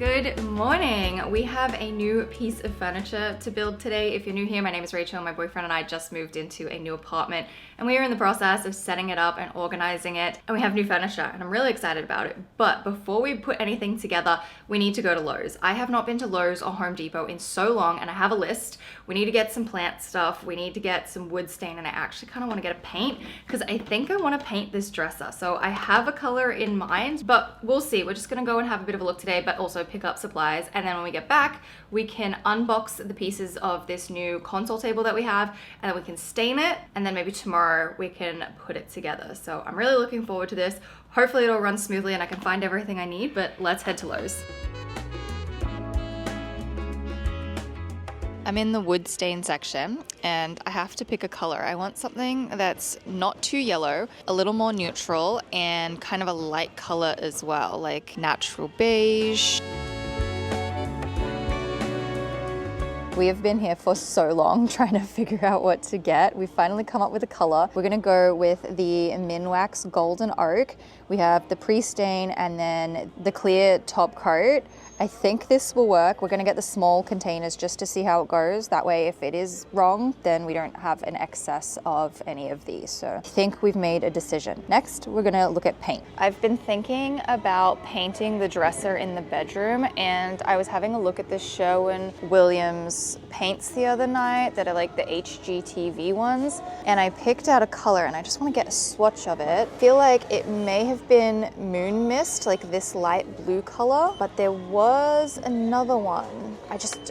Good morning. We have a new piece of furniture to build today. If you're new here, my name is Rachel. My boyfriend and I just moved into a new apartment and we are in the process of setting it up and organizing it. And we have new furniture and I'm really excited about it. But before we put anything together, we need to go to Lowe's. I have not been to Lowe's or Home Depot in so long and I have a list. We need to get some plant stuff. We need to get some wood stain and I actually kind of want to get a paint because I think I want to paint this dresser. So I have a color in mind, but we'll see. We're just going to go and have a bit of a look today, but also pick up supplies, and then when we get back we can unbox the pieces of this new console table that we have, and then we can stain it, and then maybe tomorrow we can put it together. So I'm really looking forward to this. Hopefully it'll run smoothly and I can find everything I need, but let's head to Lowe's. I'm in the wood stain section and I have to pick a color. I want something that's not too yellow, a little more neutral, and kind of a light color as well, like natural beige. We have been here for so long trying to figure out what to get. We've finally come up with a color. We're gonna go with the Minwax Golden Oak. We have the pre-stain and then the clear top coat. I think this will work. We're gonna get the small containers just to see how it goes. That way, if it is wrong, then we don't have an excess of any of these. So I think we've made a decision. Next, we're gonna look at paint. I've been thinking about painting the dresser in the bedroom, and I was having a look at this Sherwin-Williams paints the other night that are like the HGTV ones, and I picked out a color and I just wanna get a swatch of it. I feel like it may have been Moon Mist, like this light blue color, but there was another one.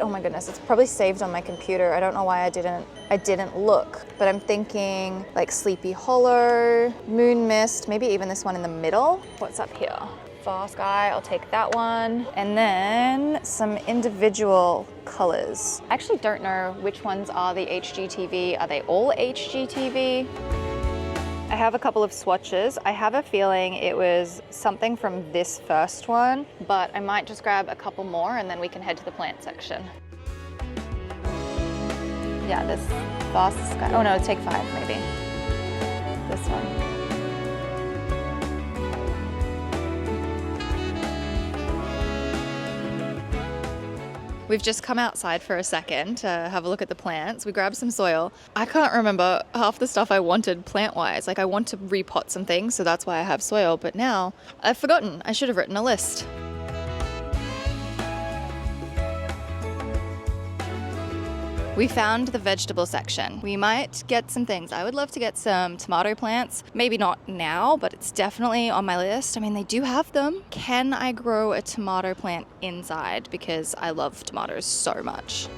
Oh my goodness, it's probably saved on my computer. I don't know why I didn't look, but I'm thinking like Sleepy Hollow, Moon Mist, maybe even this one in the middle. What's up here? Far Sky, I'll take that one. And then some individual colors. I actually don't know which ones are the HGTV. Are they all HGTV? I have a couple of swatches. I have a feeling it was something from this first one, but I might just grab a couple more and then we can head to the plant section. Yeah, this Fast Sky. Oh no, take 5 maybe. This one. We've just come outside for a second to have a look at the plants. We grabbed some soil. I can't remember half the stuff I wanted plant-wise. Like I want to repot some things, so that's why I have soil, but now I've forgotten. I should have written a list. We found the vegetable section. We might get some things. I would love to get some tomato plants. Maybe not now, but it's definitely on my list. I mean, they do have them. Can I grow a tomato plant inside? Because I love tomatoes so much.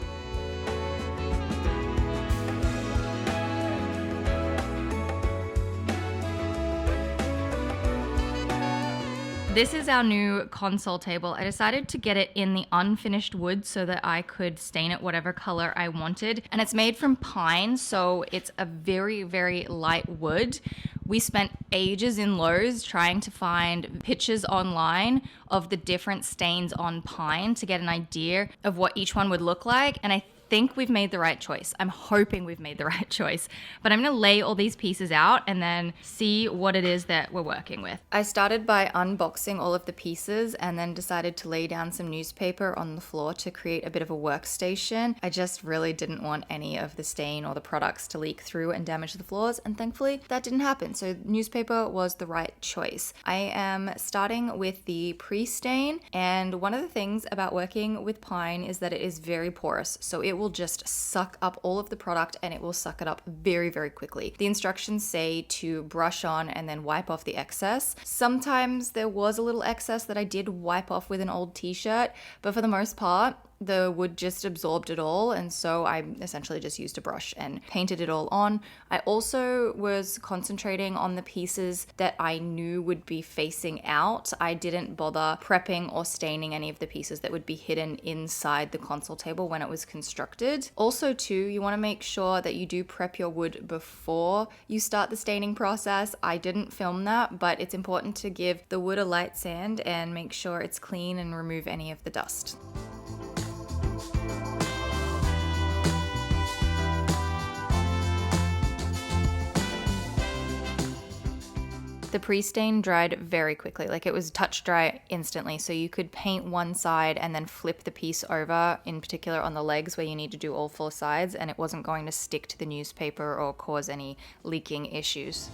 This is our new console table. I decided to get it in the unfinished wood so that I could stain it whatever color I wanted. And it's made from pine, so it's a very, very light wood. We spent ages in Lowe's trying to find pictures online of the different stains on pine to get an idea of what each one would look like. And I think we've made the right choice. I'm hoping we've made the right choice, but I'm gonna lay all these pieces out and then see what it is that we're working with. I started by unboxing all of the pieces and then decided to lay down some newspaper on the floor to create a bit of a workstation. I just really didn't want any of the stain or the products to leak through and damage the floors, and thankfully that didn't happen. So newspaper was the right choice. I am starting with the pre-stain, and one of the things about working with pine is that it is very porous, so it will just suck up all of the product and it will suck it up very, very quickly. The instructions say to brush on and then wipe off the excess. Sometimes there was a little excess that I did wipe off with an old t-shirt, but for the most part, the wood just absorbed it all, and so I essentially just used a brush and painted it all on. I also was concentrating on the pieces that I knew would be facing out. I didn't bother prepping or staining any of the pieces that would be hidden inside the console table when it was constructed. Also too, you want to make sure that you do prep your wood before you start the staining process. I didn't film that, but it's important to give the wood a light sand and make sure it's clean and remove any of the dust. The pre-stain dried very quickly, like it was touch dry instantly, so you could paint one side and then flip the piece over, in particular on the legs where you need to do all 4 sides, and it wasn't going to stick to the newspaper or cause any leaking issues.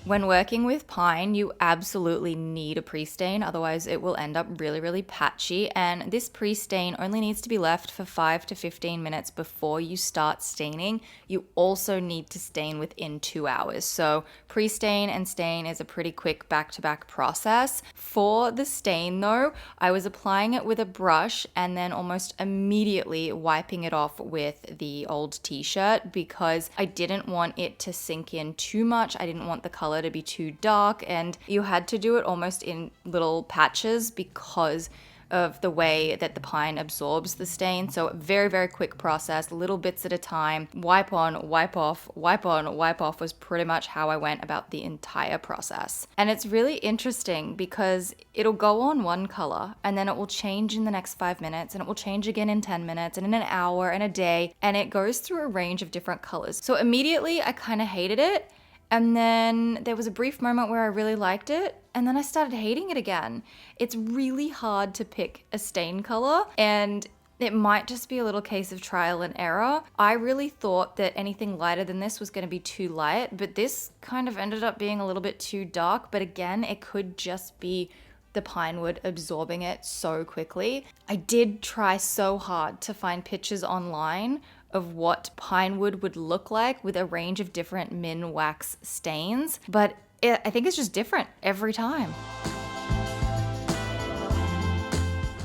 When working with pine, you absolutely need a pre-stain, otherwise it will end up really, really patchy. And this pre-stain only needs to be left for 5 to 15 minutes before you start staining. You also need to stain within 2 hours. So pre-stain and stain is a pretty quick back-to-back process. For the stain though, I was applying it with a brush and then almost immediately wiping it off with the old t-shirt because I didn't want it to sink in too much. I didn't want the color to be too dark, and you had to do it almost in little patches because of the way that the pine absorbs the stain. So very, very quick process, little bits at a time. Wipe on, wipe off, wipe on, wipe off was pretty much how I went about the entire process. And it's really interesting because it'll go on one color and then it will change in the next 5 minutes and it will change again in 10 minutes and in an hour and a day, and it goes through a range of different colors. So immediately I kind of hated it. And then there was a brief moment where I really liked it, and then I started hating it again. It's really hard to pick a stain color, and it might just be a little case of trial and error. I really thought that anything lighter than this was going to be too light, but this kind of ended up being a little bit too dark. But again, it could just be the pine wood absorbing it so quickly. I did try so hard to find pictures online of what pine wood would look like with a range of different min wax stains, but I think it's just different every time.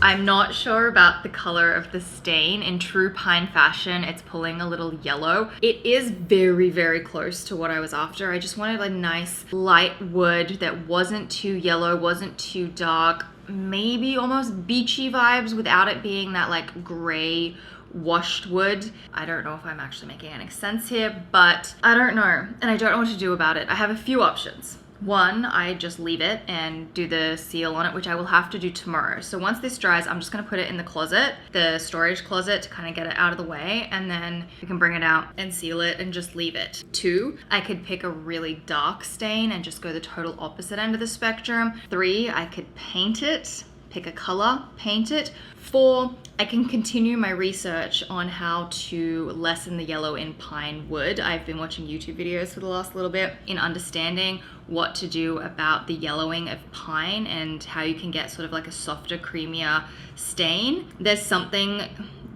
I'm not sure about the color of the stain. In true pine fashion, it's pulling a little yellow. It is very, very close to what I was after. I just wanted a nice light wood that wasn't too yellow, wasn't too dark, maybe almost beachy vibes without it being that like gray washed wood. I don't know if I'm actually making any sense here, but I don't know, and I don't know what to do about it. I have a few options. One, I just leave it and do the seal on it, which I will have to do tomorrow. So once this dries, I'm just gonna put it in the closet, the storage closet, to kind of get it out of the way, and then we can bring it out and seal it and just leave it. 2, I could pick a really dark stain and just go the total opposite end of the spectrum. 3, I could paint it, pick a color, paint it. 4, I can continue my research on how to lessen the yellow in pine wood. I've been watching YouTube videos for the last little bit in understanding what to do about the yellowing of pine and how you can get sort of like a softer, creamier stain. There's something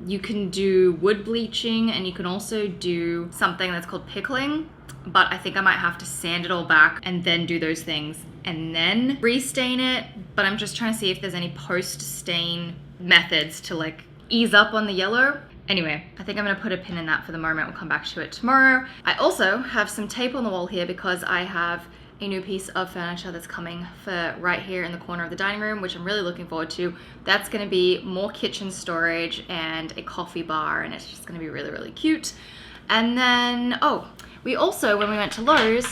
you can do, wood bleaching, and you can also do something that's called pickling, but I think I might have to sand it all back and then do those things and then restain it. But I'm just trying to see if there's any post-stain methods to like ease up on the yellow. Anyway, I think I'm gonna put a pin in that for the moment. We'll come back to it tomorrow. I also have some tape on the wall here because I have a new piece of furniture that's coming for right here in the corner of the dining room, which I'm really looking forward to. That's gonna be more kitchen storage and a coffee bar, and it's just gonna be really, really cute. And then, oh, we also, when we went to Lowe's,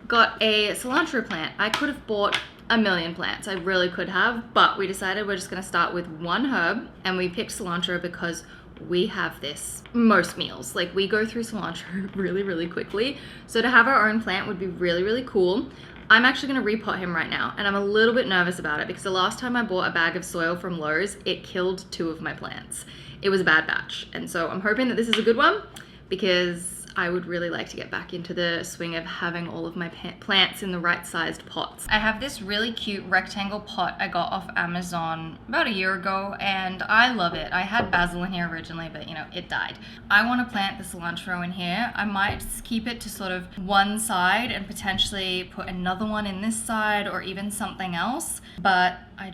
got a cilantro plant. I could have bought a million plants, I really could have, but we decided we're just gonna start with one herb, and we picked cilantro because we have this most meals. Like, we go through cilantro really, really quickly. So to have our own plant would be really, really cool. I'm actually gonna repot him right now, and I'm a little bit nervous about it because the last time I bought a bag of soil from Lowe's, it killed 2 of my plants. It was a bad batch. And so I'm hoping that this is a good one because I would really like to get back into the swing of having all of my plants in the right sized pots. I have this really cute rectangle pot I got off Amazon about a year ago, and I love it. I had basil in here originally, but you know, it died. I want to plant the cilantro in here. I might keep it to sort of one side and potentially put another one in this side or even something else, but I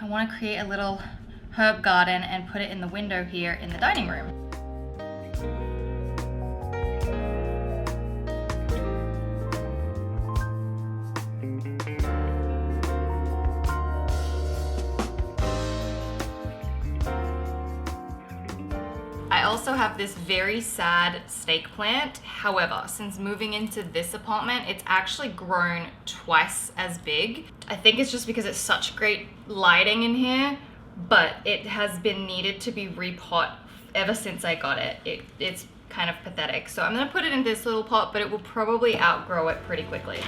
want to create a little herb garden and put it in the window here in the dining room. I also have this very sad snake plant. However, since moving into this apartment, it's actually grown twice as big. I think it's just because it's such great lighting in here, but it has been needed to be repot ever since I got it. It's kind of pathetic. So I'm gonna put it in this little pot, but it will probably outgrow it pretty quickly.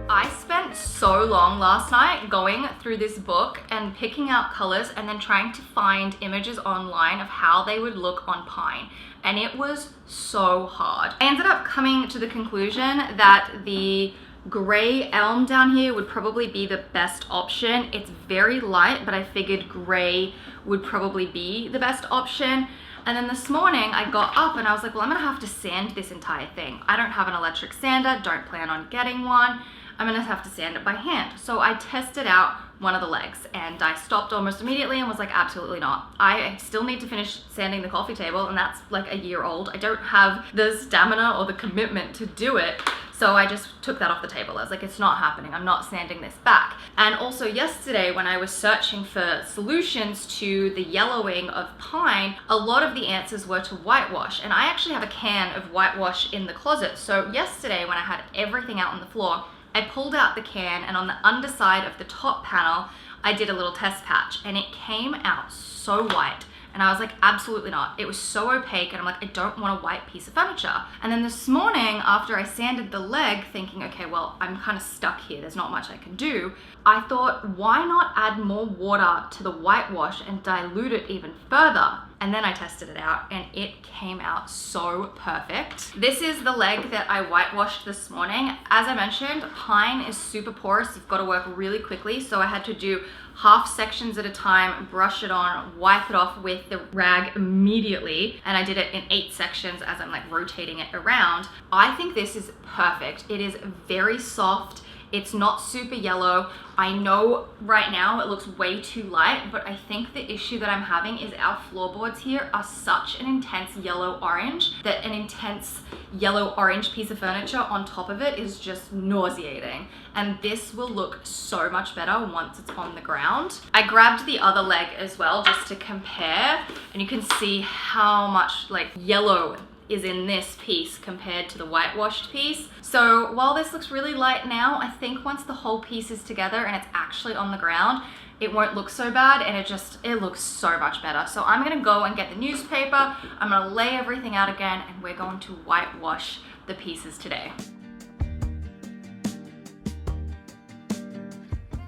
I spent so long last night going through this book and picking out colors and then trying to find images online of how they would look on pine. And it was so hard. I ended up coming to the conclusion that the gray elm down here would probably be the best option. It's very light, but I figured gray would probably be the best option. And then this morning I got up and I was like, well, I'm gonna have to sand this entire thing. I don't have an electric sander, don't plan on getting one. I'm gonna have to sand it by hand. So I tested out one of the legs and I stopped almost immediately and was like, absolutely not. I still need to finish sanding the coffee table, and that's like a year old. I don't have the stamina or the commitment to do it. So I just took that off the table. I was like, it's not happening. I'm not sanding this back. And also yesterday when I was searching for solutions to the yellowing of pine, a lot of the answers were to whitewash. And I actually have a can of whitewash in the closet. So yesterday when I had everything out on the floor, I pulled out the can, and on the underside of the top panel, I did a little test patch and it came out so white. And I was like, absolutely not. It was so opaque and I'm like, I don't want a white piece of furniture. And then this morning, after I sanded the leg, thinking, okay, well, I'm kind of stuck here. There's not much I can do. I thought, why not add more water to the whitewash and dilute it even further? And then I tested it out and it came out so perfect. This is the leg that I whitewashed this morning. As I mentioned, pine is super porous. You've got to work really quickly. So I had to do half sections at a time, brush it on, wipe it off with the rag immediately. And I did it in 8 sections as I'm like rotating it around. I think this is perfect. It is very soft. It's not super yellow. I know right now it looks way too light, but I think the issue that I'm having is our floorboards here are such an intense yellow orange that an intense yellow orange piece of furniture on top of it is just nauseating. And this will look so much better once it's on the ground. I grabbed the other leg as well just to compare, and you can see how much like yellow is in this piece compared to the whitewashed piece. So while this looks really light now, I think once the whole piece is together and it's actually on the ground, it won't look so bad, and it looks so much better. So I'm gonna go and get the newspaper, I'm gonna lay everything out again, and we're going to whitewash the pieces today.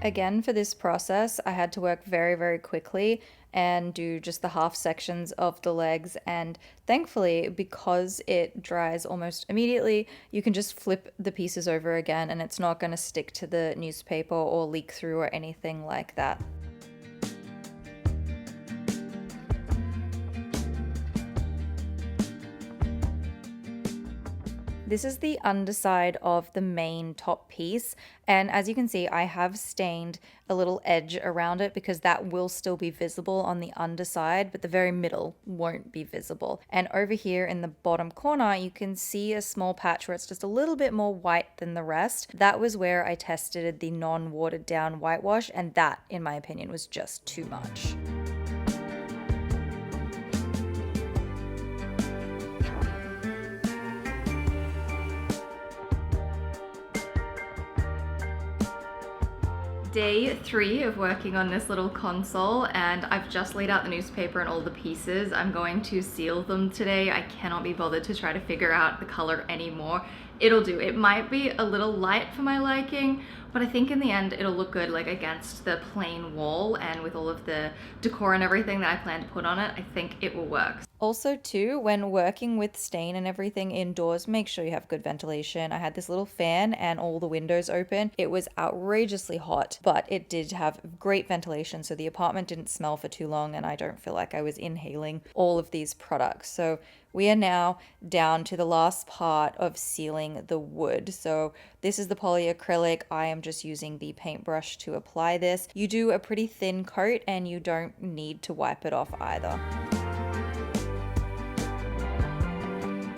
Again, for this process, I had to work very, very quickly and do just the half sections of the legs. And thankfully, because it dries almost immediately, you can just flip the pieces over again and it's not going to stick to the newspaper or leak through or anything like that. This is the underside of the main top piece, and as you can see, I have stained a little edge around it because that will still be visible on the underside, but the very middle won't be visible. And over here in the bottom corner, you can see a small patch where it's just a little bit more white than the rest. That was where I tested the non-watered down whitewash, and that, in my opinion, was just too much. Day 3 of working on this little console, and I've just laid out the newspaper and all the pieces. I'm going to seal them today. I cannot be bothered to try to figure out the color anymore. It'll do. It might be a little light for my liking, but I think in the end it'll look good like against the plain wall, and with all of the decor and everything that I plan to put on it, I think it will work. Also too, when working with stain and everything indoors, make sure you have good ventilation. I had this little fan and all the windows open. It was outrageously hot, but it did have great ventilation, so the apartment didn't smell for too long and I don't feel like I was inhaling all of these products. So we are now down to the last part of sealing the wood. So this is the polyacrylic. I am just using the paintbrush to apply this. You do a pretty thin coat and you don't need to wipe it off either.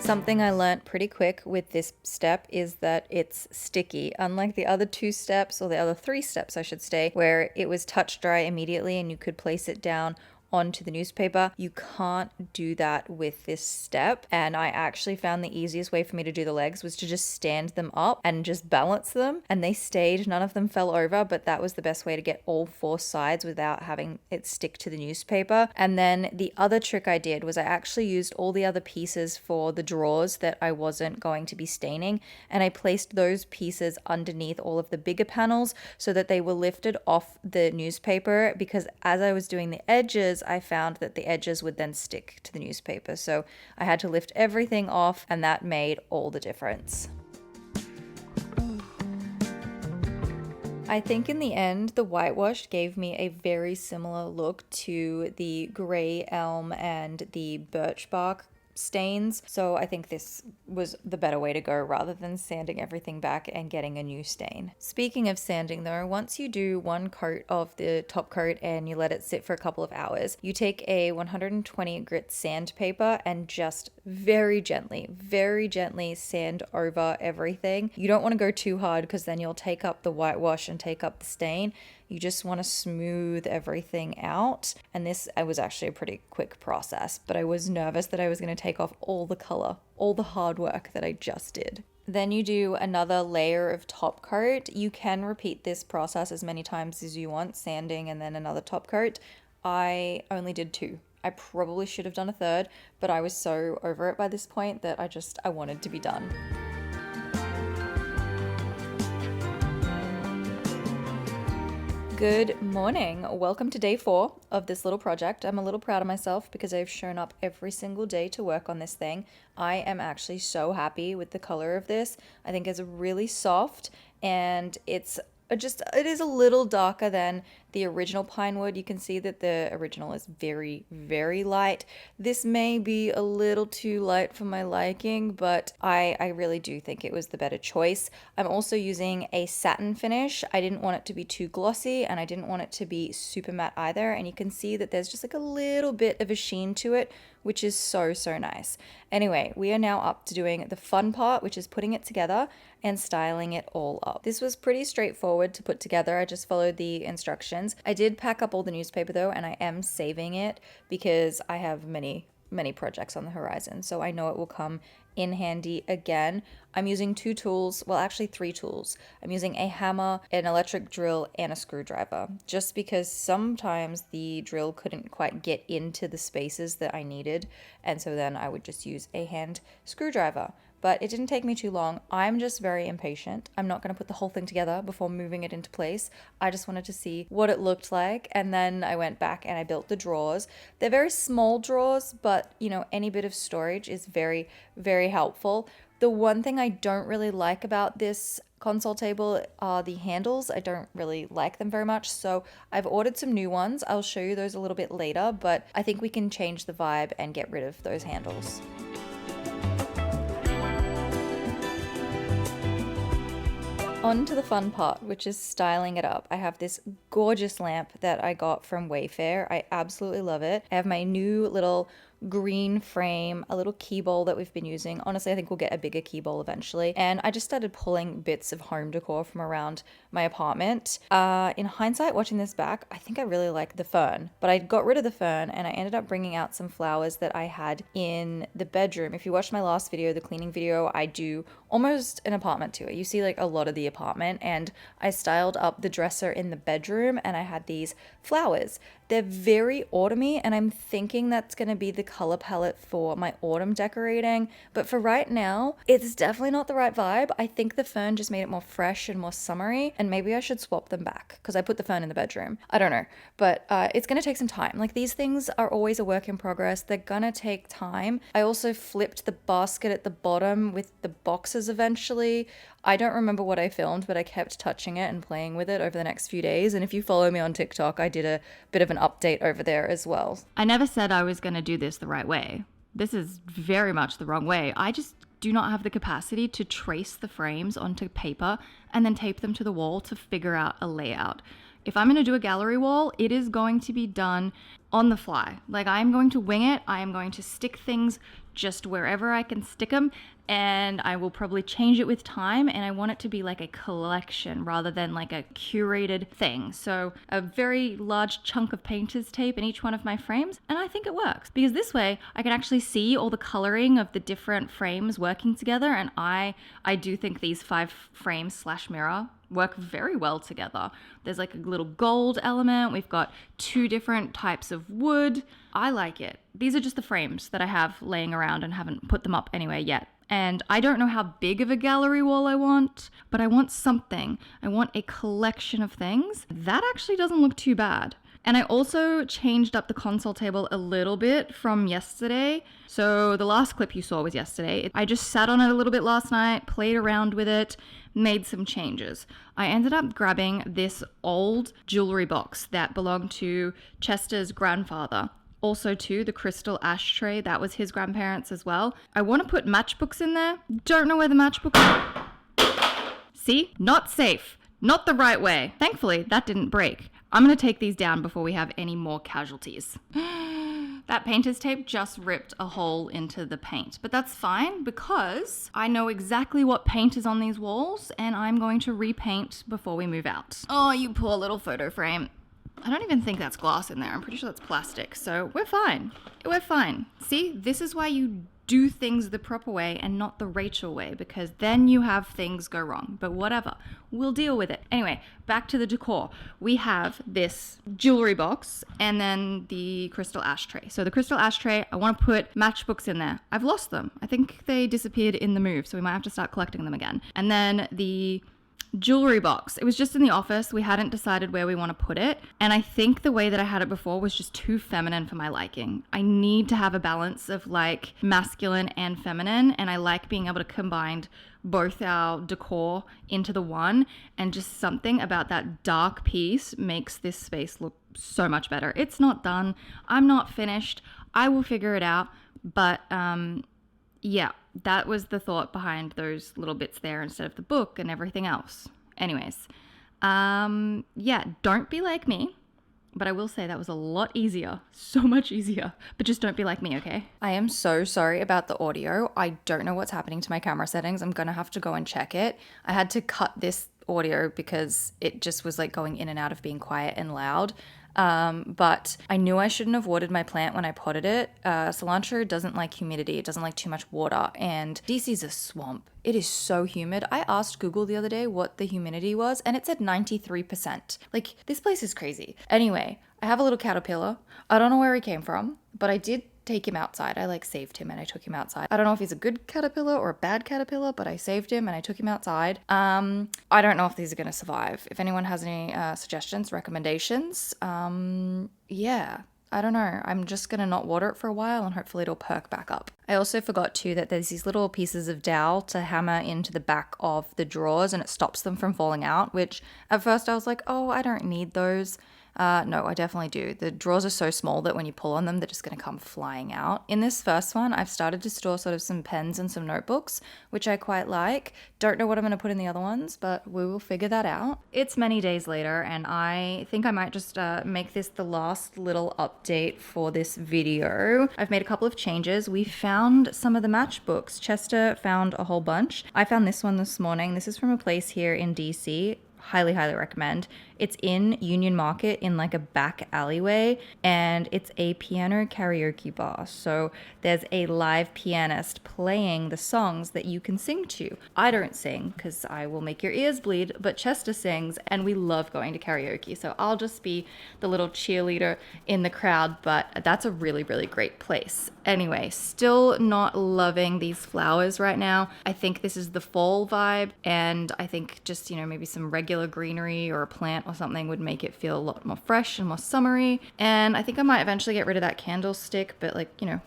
Something I learnt pretty quick with this step is that it's sticky. Unlike the other 2 steps, or the other 3 steps I should say, where it was touch dry immediately and you could place it down onto the newspaper, you can't do that with this step. And I actually found the easiest way for me to do the legs was to just stand them up and just balance them, and they stayed. None of them fell over, but that was the best way to get all 4 sides without having it stick to the newspaper. And then the other trick I did was I actually used all the other pieces for the drawers that I wasn't going to be staining, and I placed those pieces underneath all of the bigger panels so that they were lifted off the newspaper, because as I was doing the edges, I found that the edges would then stick to the newspaper. So I had to lift everything off, and that made all the difference. I think in the end, the whitewash gave me a very similar look to the grey elm and the birch bark stains, so I think this was the better way to go rather than sanding everything back and getting a new stain. Speaking of sanding though, once you do 1 coat of the top coat and you let it sit for a couple of hours, you take a 120 grit sandpaper and just very gently sand over everything. You don't want to go too hard because then you'll take up the whitewash and take up the stain. You just want to smooth everything out. And this was actually a pretty quick process, but I was nervous that I was going to take off all the color, all the hard work that I just did. Then you do another layer of top coat. You can repeat this process as many times as you want, sanding and then another top coat. I only did 2. I probably should have done a 3rd, but I was so over it by this point that I wanted to be done. Good morning. Welcome to day 4 of this little project. I'm a little proud of myself because I've shown up every single day to work on this thing. I am actually so happy with the color of this. I think it's really soft, and it is a little darker than the original pine wood. You can see that the original is very, very light. This may be a little too light for my liking, but I really do think it was the better choice. I'm also using a satin finish. I didn't want it to be too glossy, and I didn't want it to be super matte either. And you can see that there's just like a little bit of a sheen to it, which is so nice. Anyway, we are now up to doing the fun part, which is putting it together and styling it all up. This was pretty straightforward to put together. I just followed the instructions. I did pack up all the newspaper though, and I am saving it because I have many projects on the horizon, so I know it will come in handy again. I'm using 2 tools, well actually 3 tools. I'm using a hammer, an electric drill, and a screwdriver, just because sometimes the drill couldn't quite get into the spaces that I needed, and so then I would just use a hand screwdriver. But it didn't take me too long. I'm just very impatient. I'm not going to put the whole thing together before moving it into place. I just wanted to see what it looked like, and then I went back and I built the drawers. They're very small drawers, but you know, any bit of storage is very, very helpful. The one thing I don't really like about this console table are the handles. I don't really like them very much, so I've ordered some new ones. I'll show you those a little bit later, but I think we can change the vibe and get rid of those handles. On to the fun part, which is styling it up. I have this gorgeous lamp that I got from Wayfair. I absolutely love it. I have my new little green frame, a little key bowl that we've been using. Honestly, I think we'll get a bigger key bowl eventually. And I just started pulling bits of home decor from around my apartment. In hindsight, watching this back, I think I really like the fern, but I got rid of the fern and I ended up bringing out some flowers that I had in the bedroom. If you watched my last video, the cleaning video, I do almost an apartment tour. You see like a lot of the apartment, and I styled up the dresser in the bedroom and I had these flowers. They're very autumny, and I'm thinking that's going to be the color palette for my autumn decorating. But for right now, it's definitely not the right vibe. I think the fern just made it more fresh and more summery, and maybe I should swap them back because I put the fern in the bedroom. I don't know, but it's going to take some time. Like, these things are always a work in progress. They're going to take time. I also flipped the basket at the bottom with the boxes eventually. I don't remember what I filmed, but I kept touching it and playing with it over the next few days. And if you follow me on TikTok, I did a bit of an update over there as well. I never said I was going to do this the right way. This is very much the wrong way. I just do not have the capacity to trace the frames onto paper and then tape them to the wall to figure out a layout. If I'm going to do a gallery wall, it is going to be done on the fly. Like, I'm going to wing it. I am going to stick things just wherever I can stick them, and I will probably change it with time, and I want it to be like a collection rather than like a curated thing. So a very large chunk of painter's tape in each one of my frames, and I think it works because this way I can actually see all the coloring of the different frames working together, and I do think these 5 frames slash mirror work very well together. There's like a little gold element. We've got 2 different types of wood. I like it. These are just the frames that I have laying around and haven't put them up anywhere yet. And I don't know how big of a gallery wall I want, but I want something. I want a collection of things. That actually doesn't look too bad. And I also changed up the console table a little bit from yesterday. So the last clip you saw was yesterday. I just sat on it a little bit last night, played around with it, made some changes. I ended up grabbing this old jewelry box that belonged to Chester's grandfather. Also too, the crystal ashtray, that was his grandparents as well. I want to put matchbooks in there. Don't know where the matchbooks are. See? Not safe. Not the right way. Thankfully, that didn't break. I'm going to take these down before we have any more casualties. That painter's tape just ripped a hole into the paint, but that's fine because I know exactly what paint is on these walls and I'm going to repaint before we move out. Oh, you poor little photo frame. I don't even think that's glass in there. I'm pretty sure that's plastic. So we're fine. We're fine. See, this is why you do things the proper way and not the Rachel way, because then you have things go wrong. But whatever, we'll deal with it. Anyway, back to the decor. We have this jewelry box and then the crystal ashtray. So the crystal ashtray, I want to put matchbooks in there. I've lost them. I think they disappeared in the move, so we might have to start collecting them again. And then the jewelry box. It was just in the office. We hadn't decided where we want to put it. And I think the way that I had it before was just too feminine for my liking. I need to have a balance of like masculine and feminine. And I like being able to combine both our decor into the one. And just something about that dark piece makes this space look so much better. It's not done. I'm not finished. I will figure it out. But yeah, that was the thought behind those little bits there instead of the book and everything else. Anyways, yeah, don't be like me. But I will say that was a lot easier, so much easier. But just don't be like me, okay? I am so sorry about the audio. I don't know what's happening to my camera settings. I'm gonna have to go and check it. I had to cut this audio because it just was like going in and out of being quiet and loud. But I knew I shouldn't have watered my plant when I potted it. Cilantro doesn't like humidity. It doesn't like too much water. And DC's a swamp. It is so humid. I asked Google the other day what the humidity was and it said 93%. Like, this place is crazy. Anyway, I have a little caterpillar. I don't know where he came from, but I did take him outside. I like saved him and I took him outside. I don't know if he's a good caterpillar or a bad caterpillar, but I saved him and I took him outside. I don't know if these are going to survive. If anyone has any suggestions, recommendations, yeah, I don't know. I'm just going to not water it for a while and hopefully it'll perk back up. I also forgot too that there's these little pieces of dowel to hammer into the back of the drawers and it stops them from falling out, which at first I was like, oh, I don't need those. No, I definitely do. The drawers are so small that when you pull on them, they're just going to come flying out. In this first one, I've started to store sort of some pens and some notebooks, which I quite like. Don't know what I'm going to put in the other ones, but we will figure that out. It's many days later, and I think I might just make this the last little update for this video. I've made a couple of changes. We found some of the matchbooks. Chester found a whole bunch. I found this one this morning. This is from a place here in DC. Highly, highly recommend. It's in Union Market in like a back alleyway and it's a piano karaoke bar. So there's a live pianist playing the songs that you can sing to. I don't sing because I will make your ears bleed, but Chester sings and we love going to karaoke. So I'll just be the little cheerleader in the crowd, but that's a really, really great place. Anyway, still not loving these flowers right now. I think this is the fall vibe and I think just, maybe some regular greenery or a plant or something would make it feel a lot more fresh and more summery. And I think I might eventually get rid of that candlestick, but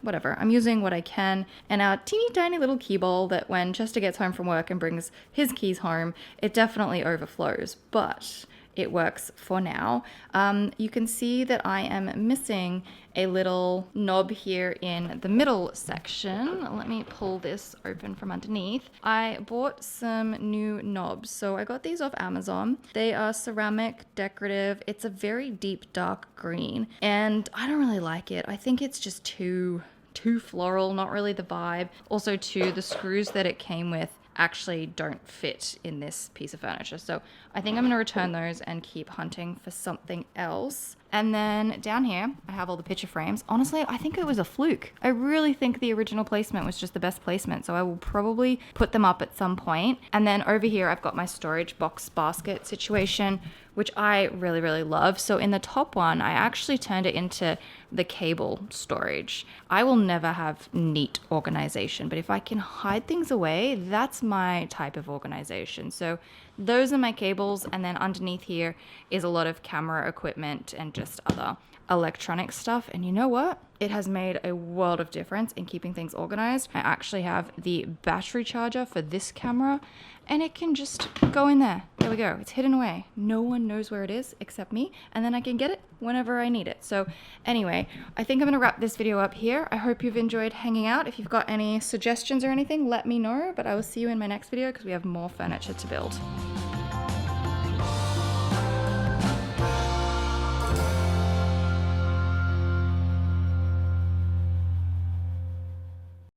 whatever. I'm using what I can. And our teeny tiny little key bowl that when Chester gets home from work and brings his keys home, it definitely overflows, but it works for now. You can see that I am missing a little knob here in the middle section. Let me pull this open from underneath. I bought some new knobs. So I got these off Amazon. They are ceramic, decorative. It's a very deep dark green and I don't really like it. I think it's just too too floral, not really the vibe. Also too, the screws that it came with actually don't fit in this piece of furniture. So I think I'm going to return those and keep hunting for something else. And then down here, I have all the picture frames. Honestly, I think it was a fluke. I really think the original placement was just the best placement. So I will probably put them up at some point. And then over here, I've got my storage box basket situation, which I really, really love. So in the top one, I actually turned it into the cable storage. I will never have neat organization, but if I can hide things away, that's my type of organization. So those are my cables, and then underneath here is a lot of camera equipment and just other electronic stuff. And you know what? It has made a world of difference in keeping things organized. I actually have the battery charger for this camera, and it can just go in there. There we go. It's hidden away. No one knows where it is except me, and then I can get it whenever I need it. So anyway, I think I'm going to wrap this video up here. I hope you've enjoyed hanging out. If you've got any suggestions or anything, let me know, but I will see you in my next video because we have more furniture to build.